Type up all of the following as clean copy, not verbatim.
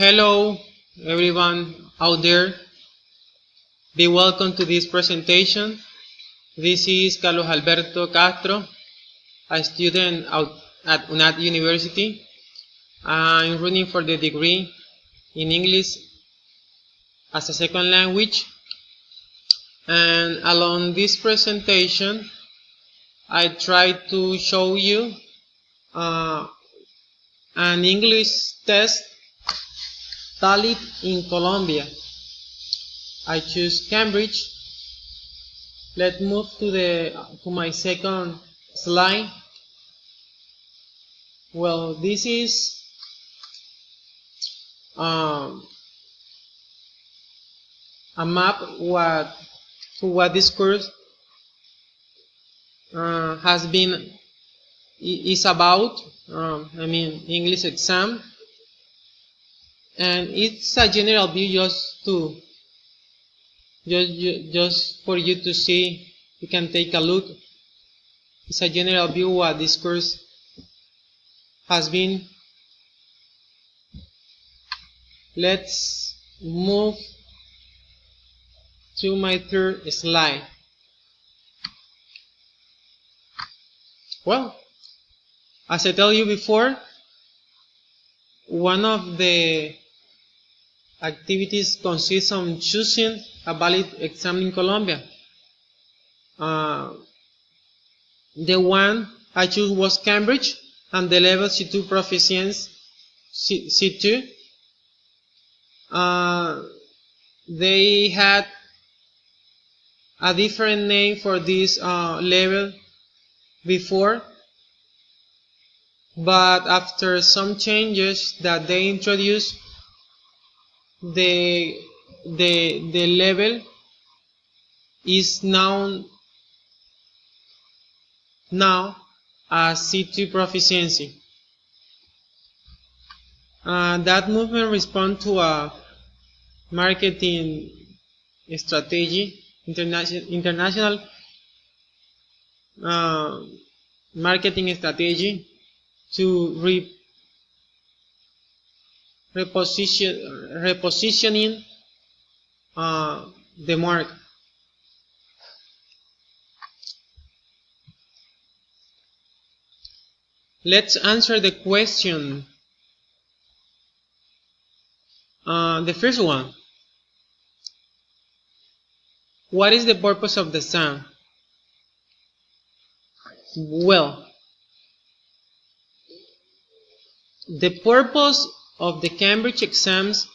Hello everyone out there. Be welcome to this presentation. This is Carlos Castro, a student at UNAT University. I'm running for the degree in English as a second language. And along this presentation, I try to show you an English test valid in Colombia. I choose Cambridge. Let's move to my second slide. Well, this is a map to what this course is about. English exam, and it's a general view just for you to see. You can take a look. It's a general view what this course has been. Let's move to my third slide. Well, as I tell you before, one of the activities consists on choosing a valid exam in Colombia. The one I chose was Cambridge, and the level C2 proficiency C2. They had a different name for this level before, but after some changes that they introduced, the level is now as C2 proficiency. That movement responds to a marketing strategy, international marketing strategy to repositioning the mark. Let's answer the question. The first one. What is the purpose of the exam? Well, the purpose of the Cambridge exams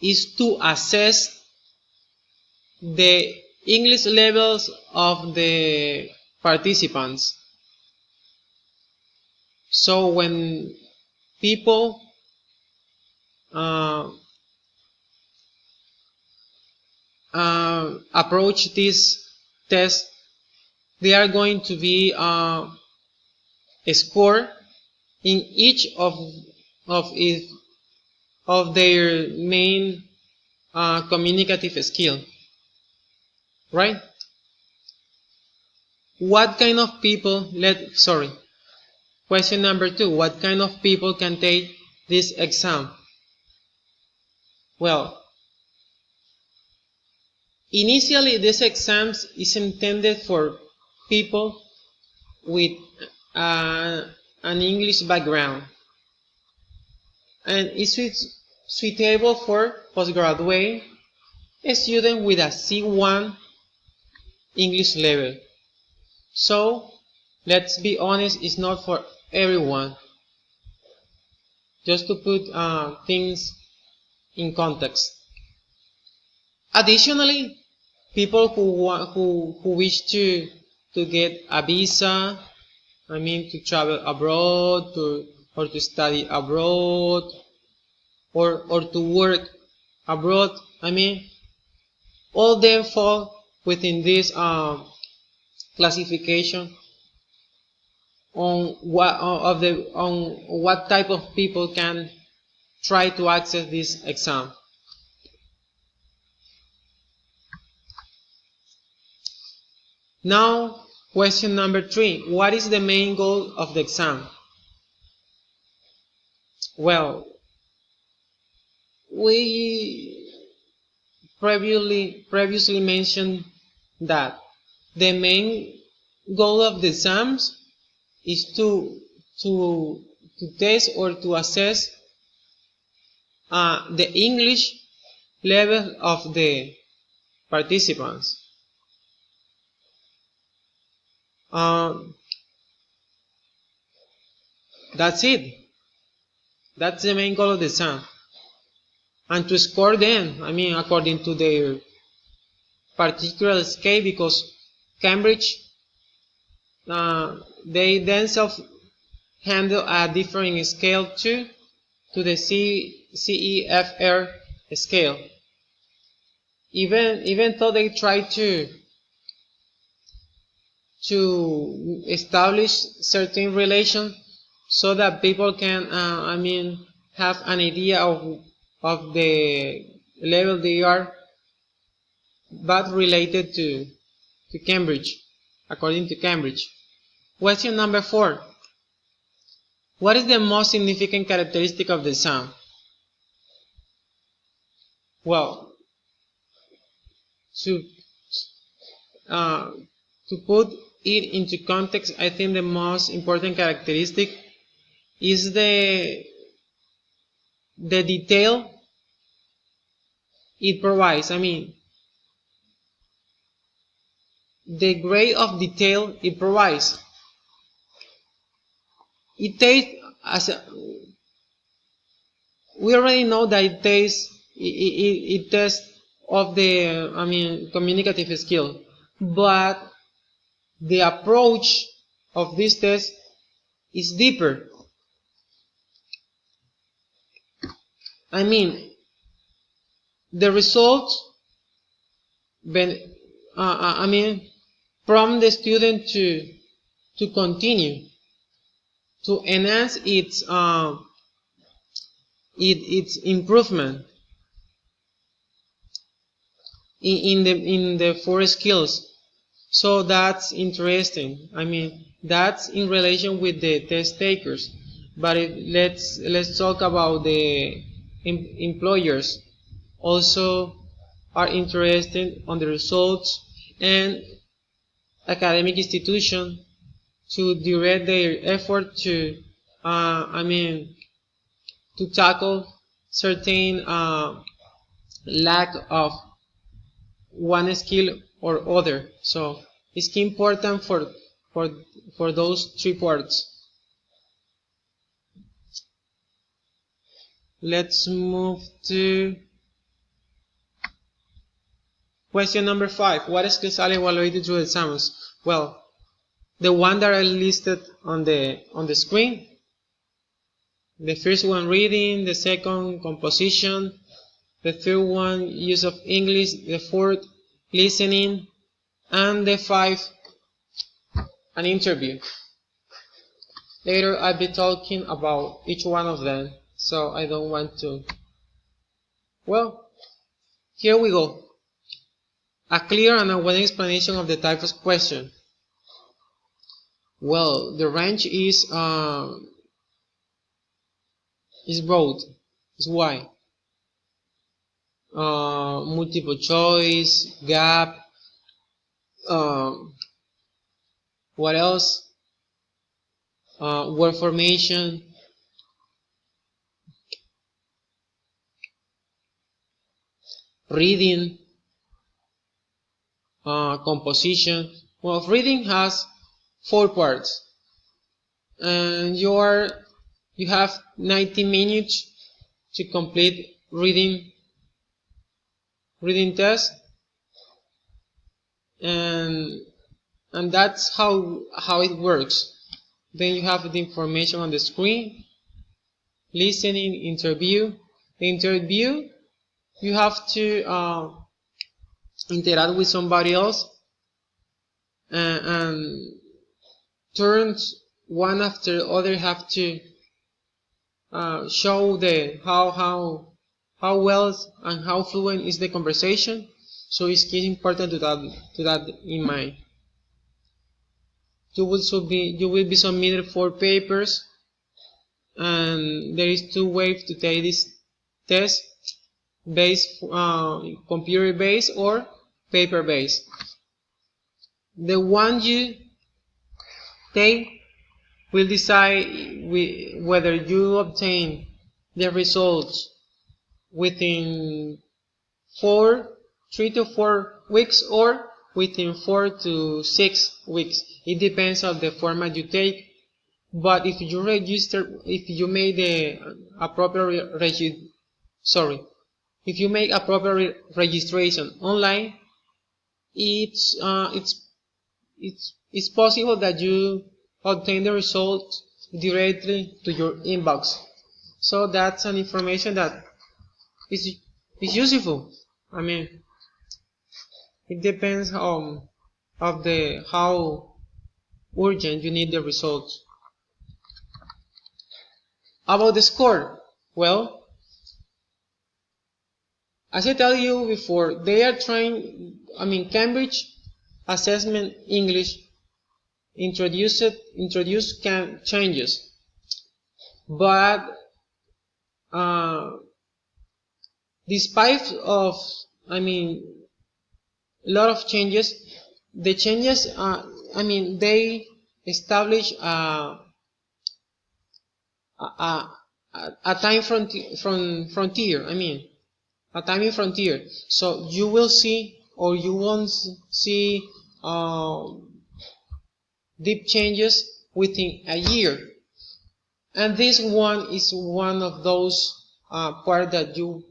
is to assess the English levels of the participants. So when people approach this test, they are going to be scored in each of their main communicative skill, right? What kind of people question number 2, what kind of people can take this exam? Well, initially this exam is intended for people with an English background, and it's suitable for postgraduate students with a C1 English level. So let's be honest, it's not for everyone. Just to put things in context. Additionally, people who wish to get a visa, to travel abroad, or to study abroad, or to work abroad, all them fall within this classification on what type of people can try to access this exam. Now, question number 3. What is the main goal of the exam? Well, we previously mentioned that the main goal of the exams is to test or to assess the English level of the participants. That's it. That's the main goal of the exam. And to score them, I mean, according to their particular scale, because Cambridge, they themselves handle a different scale too, to the CEFR scale. Even though they try to establish certain relation so that people can, have an idea of the level they are, but related to Cambridge, according to Cambridge. Question number 4. What is the most significant characteristic of the exam? Well, to put it into context, I think the most important characteristic is the detail it provides. I mean, the grade of detail it provides. It takes, we already know that it tests of the communicative skill, but the approach of this test is deeper. I mean, the results prompt the student to continue, to enhance its improvement in the 4 skills. So that's interesting. I mean, that's in relation with the test takers. But let's talk about the employers. Also are interested on the results, and academic institution to direct their effort to tackle certain lack of one skill or other. So it's important for those 3 parts. Let's move to question number 5. What skills are evaluated through exams? Well, the one that I listed on the screen. The first one, reading. The second, composition. The third one, use of English. The fourth, listening. And the 5, an interview. Later I'll be talking about each one of them, so I don't want to. Well, here we go. A clear and aware explanation of the type of question. Well, the range is broad, is wide. Multiple choice, gap. What else? Word formation. Reading. Composition. Well, reading has 4 parts, and you have 90 minutes to complete reading test, and that's how it works. Then you have the information on the screen. Listening, interview. The interview, you have to interact with somebody else, and turns one after the other have to show how well and how fluent is the conversation. So it's important to that in mind. You will be submitted 4 papers, and there is 2 ways to take this test. based, computer based or paper based. The one you take will decide whether you obtain the results within 3 to 4 weeks or within 4 to 6 weeks. It depends on the format you take. But if you make a proper registration online, it's possible that you obtain the results directly to your inbox. So that's an information that is useful. I mean, it depends on how urgent you need the results. About the score, well, as I tell you before, they are trying. Cambridge Assessment English introduced changes, but despite of a lot of changes, the changes they establish a time frontier. A timing frontier. So you will see, or you won't see deep changes within a year. And this one is one of those parts that you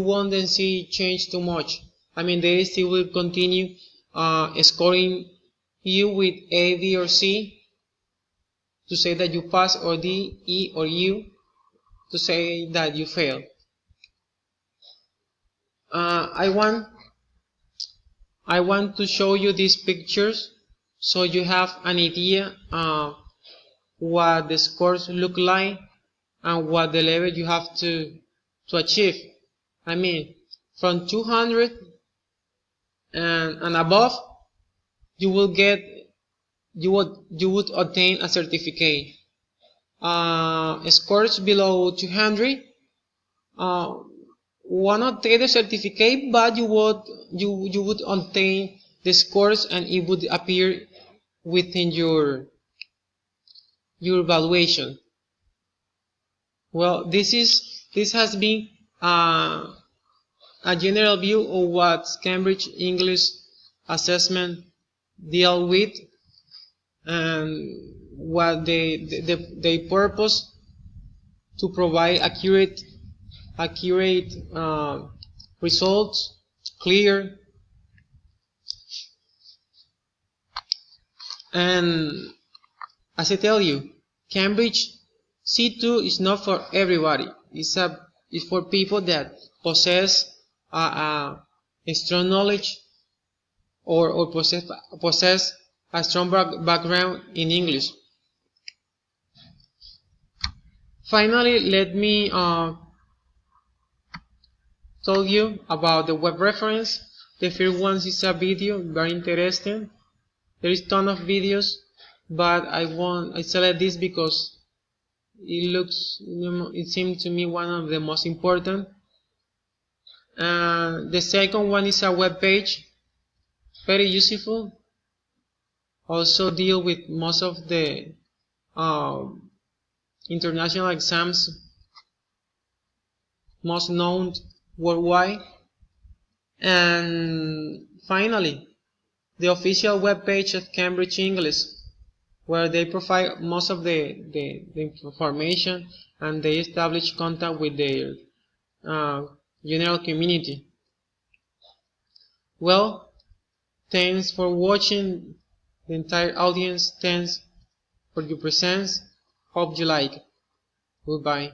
won't then see change too much. They still will continue scoring you with A, B, or C to say that you pass, or D, E, or U to say that you fail. I want to show you these pictures so you have an idea what the scores look like and what the level you have to achieve. From 200 and above, you would obtain a certificate. Scores below 200 won't obtain the certificate, but you would obtain the scores and it would appear within your evaluation. Well, this has been a general view of what Cambridge English Assessment deal with and what the purpose to provide accurate results, clear, and as I tell you, Cambridge C2 is not for everybody. It's for people that possess a strong knowledge or possess a strong background in English. Finally, let me tell you about the web reference. The first one is a video, very interesting. There is a ton of videos, but I select this because it seemed to me one of the most important. The second one is a web page, very useful. Also deal with most of the international exams most known worldwide. And finally, the official web page of Cambridge English, where they provide most of the information and they establish contact with their general community. Well, thanks for watching, the entire audience. Thanks for your presence. Hope you like. Goodbye.